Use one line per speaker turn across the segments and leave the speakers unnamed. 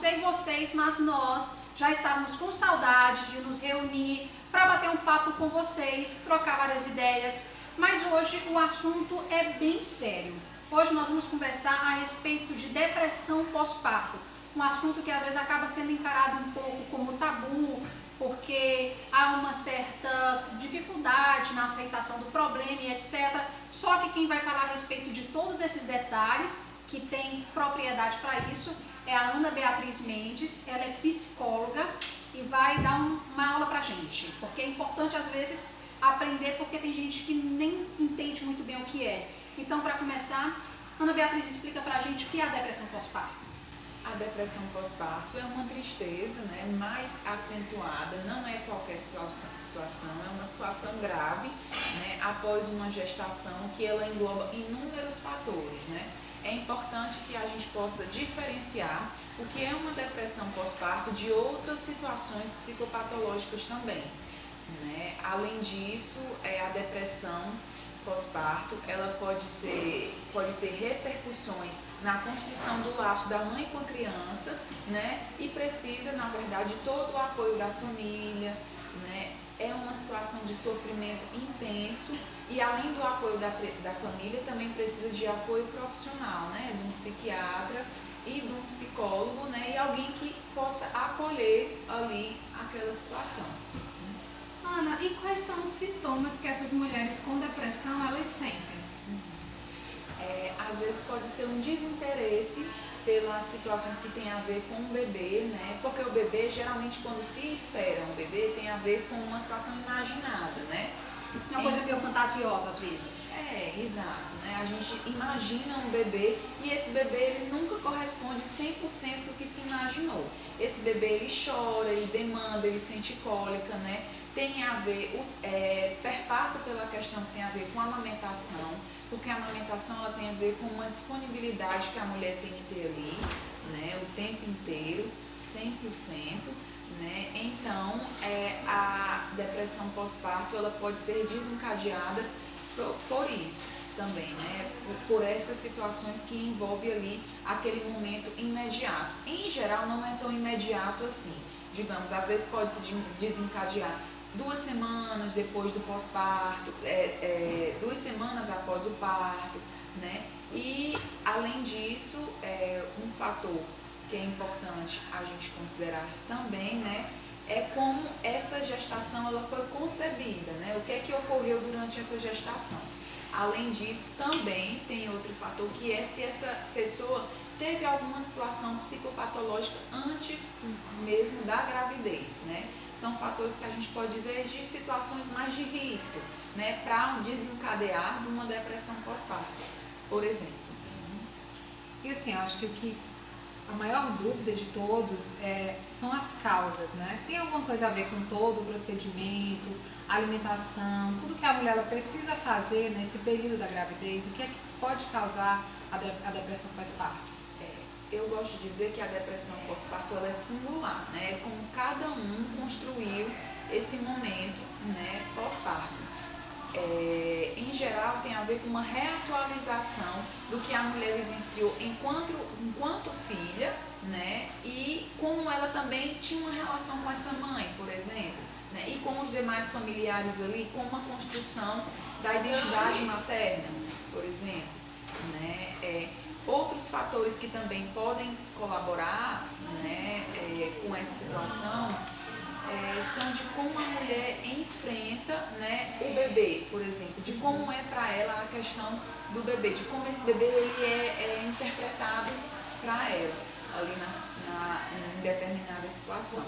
sei vocês, mas nós já estávamos com saudade de nos reunir para bater um papo com vocês, trocar várias ideias, mas hoje o assunto é bem sério. Hoje nós vamos conversar a respeito de depressão pós-parto, um assunto que às vezes acaba sendo encarado um pouco como tabu, porque há uma certa dificuldade na aceitação do problema e etc. Só que quem vai falar a respeito de todos esses detalhes, que tem propriedade para isso, é a Ana Beatriz Mendes. Ela é psicóloga e vai dar uma aula pra gente, porque é importante às vezes aprender, porque tem gente que nem entende muito bem o que é. Então, para começar, Ana Beatriz explica pra gente o que é a depressão pós-parto.
A depressão pós-parto é uma tristeza, né, mais acentuada, não é qualquer situação, é uma situação grave, né, após uma gestação que ela engloba inúmeros fatores, né. É importante que a gente possa diferenciar o que é uma depressão pós-parto de outras situações psicopatológicas também, né. Além disso, a depressão pós-parto, ela pode ter repercussões na construção do laço da mãe com a criança, né? E precisa, na verdade, de todo o apoio da família, né? É uma situação de sofrimento intenso e, além do apoio da família, também precisa de apoio profissional, né? De um psiquiatra e de um psicólogo, né? E alguém que possa acolher ali aquela situação.
Ana, e quais são os sintomas que essas mulheres com depressão elas sentem?
Às vezes pode ser um desinteresse pelas situações que tem a ver com o bebê, né? Porque o bebê, geralmente, quando se espera um bebê, tem a ver com uma situação imaginada, né?
É uma coisa meio fantasiosa às vezes.
Exato, né? A gente imagina um bebê e esse bebê ele nunca corresponde 100% do que se imaginou. Esse bebê ele chora, ele demanda, ele sente cólica, né? Tem a ver, perpassa pela questão que tem a ver com a amamentação, porque a amamentação ela tem a ver com uma disponibilidade que a mulher tem que ter ali, né, o tempo inteiro, 100%, né? Então, a depressão pós-parto ela pode ser desencadeada por isso também, né? Por essas situações que envolvem ali aquele momento imediato. Em geral, não é tão imediato assim. Digamos, às vezes pode se desencadear 2 semanas depois do pós-parto, 2 semanas após o parto, né? E, além disso, um fator que é importante a gente considerar também, né? É como essa gestação ela foi concebida, né? O que é que ocorreu durante essa gestação. Além disso, também tem outro fator que é se essa pessoa teve alguma situação psicopatológica antes mesmo da gravidez, né? São fatores que a gente pode dizer de situações mais de risco, né? Para desencadear de uma depressão pós-parto, por exemplo.
E assim, eu acho que a maior dúvida de todos são as causas, né? Tem alguma coisa a ver com todo o procedimento, alimentação, tudo que a mulher ela precisa fazer nesse período da gravidez, o que é que pode causar a depressão pós-parto?
Eu gosto de dizer que a depressão pós-parto ela é singular, né? É como cada um construiu esse momento, né, pós-parto. Em geral, tem a ver com uma reatualização do que a mulher vivenciou enquanto filha, né? E como ela também tinha uma relação com essa mãe, por exemplo, né? E com os demais familiares ali, com uma construção da identidade materna, por exemplo, né? Outros fatores que também podem colaborar, né, com essa situação são de como a mulher enfrenta, né, o bebê, por exemplo, de como é para ela a questão do bebê, de como esse bebê ele é interpretado para ela ali em determinada situação.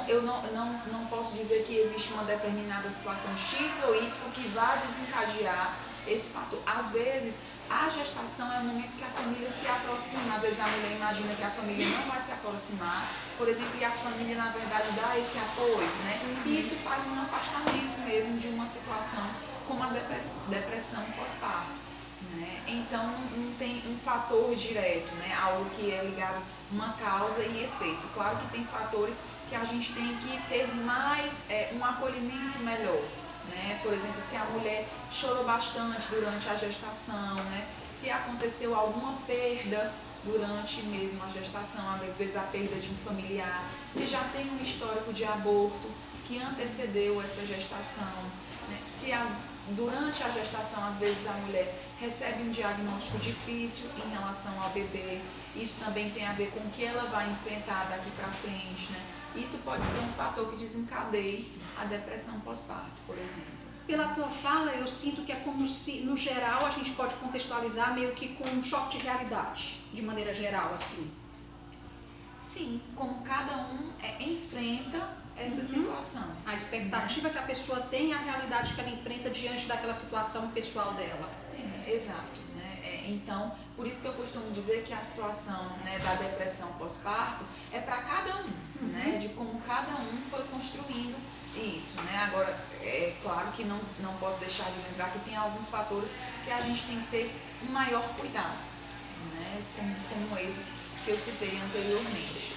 Eu não posso dizer que existe uma determinada situação X ou Y que vá desencadear esse fator. Às vezes, a gestação é o momento que a família se aproxima. Às vezes a mulher imagina que a família não vai se aproximar, por exemplo, e a família na verdade dá esse apoio, né? E isso faz um afastamento mesmo de uma situação como a depressão pós-parto, né? Então não tem um fator direto, né? Algo que é ligado a uma causa e efeito. Claro que tem fatores que a gente tem que ter mais um acolhimento melhor, né? Por exemplo, se a mulher chorou bastante durante a gestação, né? Se aconteceu alguma perda durante mesmo a gestação, às vezes a perda de um familiar, se já tem um histórico de aborto que antecedeu essa gestação, né? Se durante a gestação, às vezes a mulher recebe um diagnóstico difícil em relação ao bebê, isso também tem a ver com o que ela vai enfrentar daqui para frente, né? Isso pode ser um fator que desencadeie a depressão pós-parto, por exemplo.
Pela tua fala, eu sinto que é como se, no geral, a gente pode contextualizar meio que com um choque de realidade, de maneira geral, assim.
Sim, como cada um enfrenta essa situação.
A expectativa que a pessoa tem, a realidade que ela enfrenta diante daquela situação pessoal dela.
Exato. Né? Então, por isso que eu costumo dizer que a situação, né, da depressão pós-parto é para cada um, né, de como cada um foi construindo isso. Né? Agora, é claro que não posso deixar de lembrar que tem alguns fatores que a gente tem que ter um maior cuidado, né, como esses que eu citei anteriormente.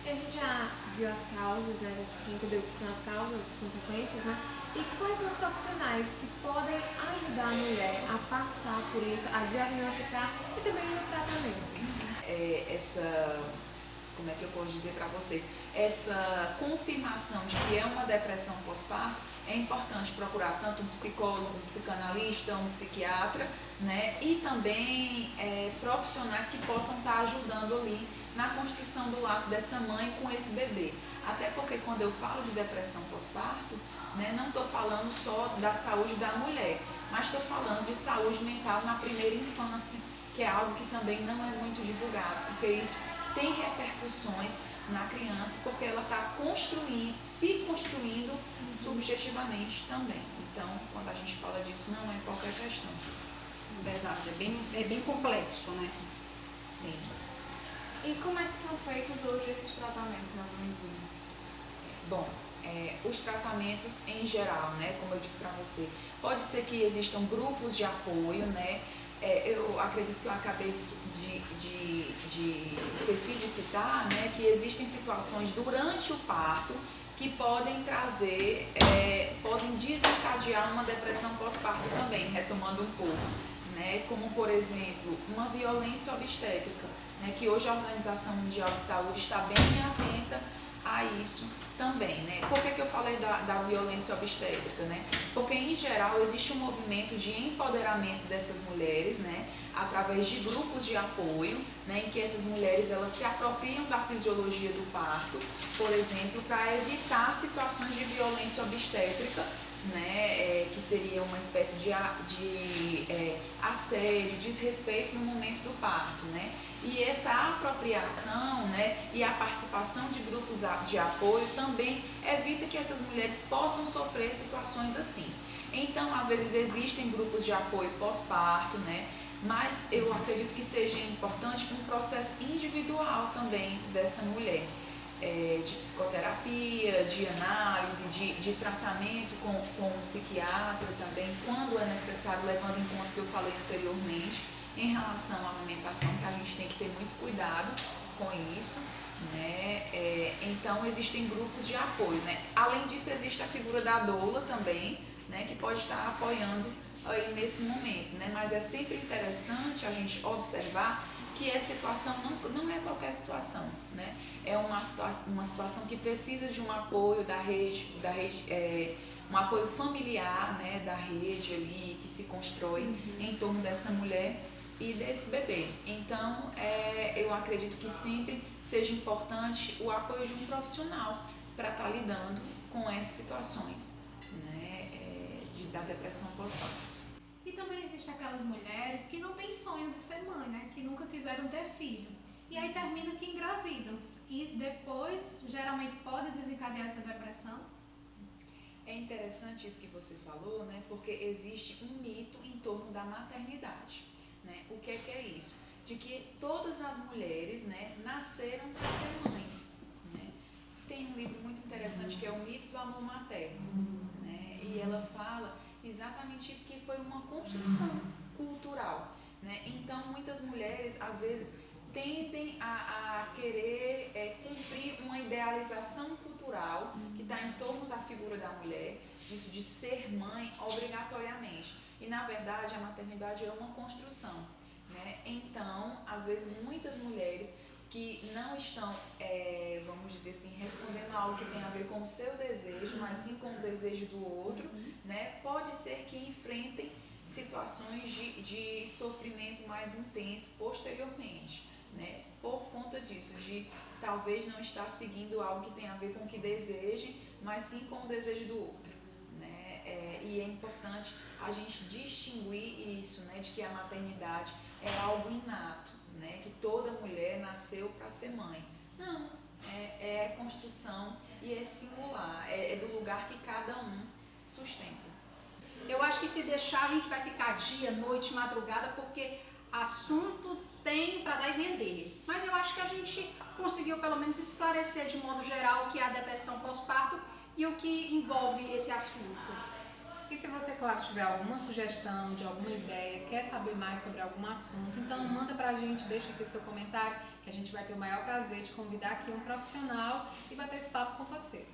A gente já viu as causas, né? Já entendeu o que são as causas, as consequências, né? E quais são os profissionais que podem ajudar a mulher a passar por isso, a diagnosticar e também no tratamento?
Como é que eu posso dizer para vocês? Essa confirmação de que é uma depressão pós-parto, é importante procurar tanto um psicólogo, um psicanalista, um psiquiatra, né? E também profissionais que possam estar ajudando ali na construção do laço dessa mãe com esse bebê. Até porque quando eu falo de depressão pós-parto, né, não estou falando só da saúde da mulher, mas estou falando de saúde mental na primeira infância, que é algo que também não é muito divulgado, porque isso tem repercussões na criança, porque ela está se construindo subjetivamente também. Então, quando a gente fala disso, não é qualquer questão.
Verdade, é bem complexo, né?
Sim.
E como é que são feitos hoje esses tratamentos nas mãezinhas?
Bom, os tratamentos em geral, né, como eu disse para você, pode ser que existam grupos de apoio, né? Eu acredito que eu acabei esqueci de citar, né, que existem situações durante o parto que podem trazer, podem desencadear uma depressão pós-parto também, retomando um pouco, né, como por exemplo, uma violência obstétrica, né, que hoje a Organização Mundial de Saúde está bem atenta a isso também, né? Por que eu falei da violência obstétrica, né? Porque em geral existe um movimento de empoderamento dessas mulheres, né? Através de grupos de apoio, né? Em que essas mulheres elas se apropriam da fisiologia do parto, por exemplo, para evitar situações de violência obstétrica, né? Que seria uma espécie de assédio, desrespeito no momento do parto, né? E essa apropriação, né, e a participação de grupos de apoio também evita que essas mulheres possam sofrer situações assim. Então, às vezes existem grupos de apoio pós-parto, né, mas eu acredito que seja importante um processo individual também dessa mulher, de psicoterapia, de análise, de tratamento com um psiquiatra também, quando é necessário, levando em conta o que eu falei anteriormente, em relação à alimentação, que a gente tem que ter muito cuidado com isso, né? Então existem grupos de apoio, né? Além disso existe a figura da doula também, né? Que pode estar apoiando aí nesse momento, né? Mas é sempre interessante a gente observar que essa situação não é qualquer situação, né? É uma situação que precisa de um apoio da rede, um apoio familiar, né? Da rede ali que se constrói em torno dessa mulher e desse bebê. Então, eu acredito que sempre seja importante o apoio de um profissional para estar lidando com essas situações, né, da depressão pós-parto.
E também existem aquelas mulheres que não têm sonho de ser mãe, né, que nunca quiseram ter filho. E aí termina que engravidam. E depois, geralmente, pode desencadear essa depressão.
É interessante isso que você falou, né, porque existe um mito em torno da maternidade. Né? O que é isso? De que todas as mulheres, né, nasceram para ser mães. Né? Tem um livro muito interessante que é O Mito do Amor Materno. Né? E ela fala exatamente isso, que foi uma construção cultural. Né? Então, muitas mulheres, às vezes, tendem a querer cumprir uma idealização cultural que está em torno da figura da mulher, disso de ser mãe obrigatoriamente. E, na verdade, a maternidade é uma construção, né? Então, às vezes, muitas mulheres que não estão, vamos dizer assim, respondendo a algo que tem a ver com o seu desejo, mas sim com o desejo do outro, né? Pode ser que enfrentem situações de sofrimento mais intenso posteriormente, né? Por conta disso, de talvez não estar seguindo algo que tem a ver com o que desejem, mas sim com o desejo do outro, né? E é importante a gente distinguir isso, né? De que a maternidade é algo inato, né? Que toda mulher nasceu para ser mãe. Não, é construção e é singular, é do lugar que cada um sustenta.
Eu acho que se deixar a gente vai ficar dia, noite, madrugada, porque assunto tem para dar e vender. Mas eu acho que a gente conseguiu pelo menos esclarecer de modo geral o que é a depressão pós-parto e o que envolve esse assunto.
E se você, claro, tiver alguma sugestão, de alguma ideia, quer saber mais sobre algum assunto, então manda pra gente, deixa aqui o seu comentário, que a gente vai ter o maior prazer de convidar aqui um profissional e bater esse papo com você.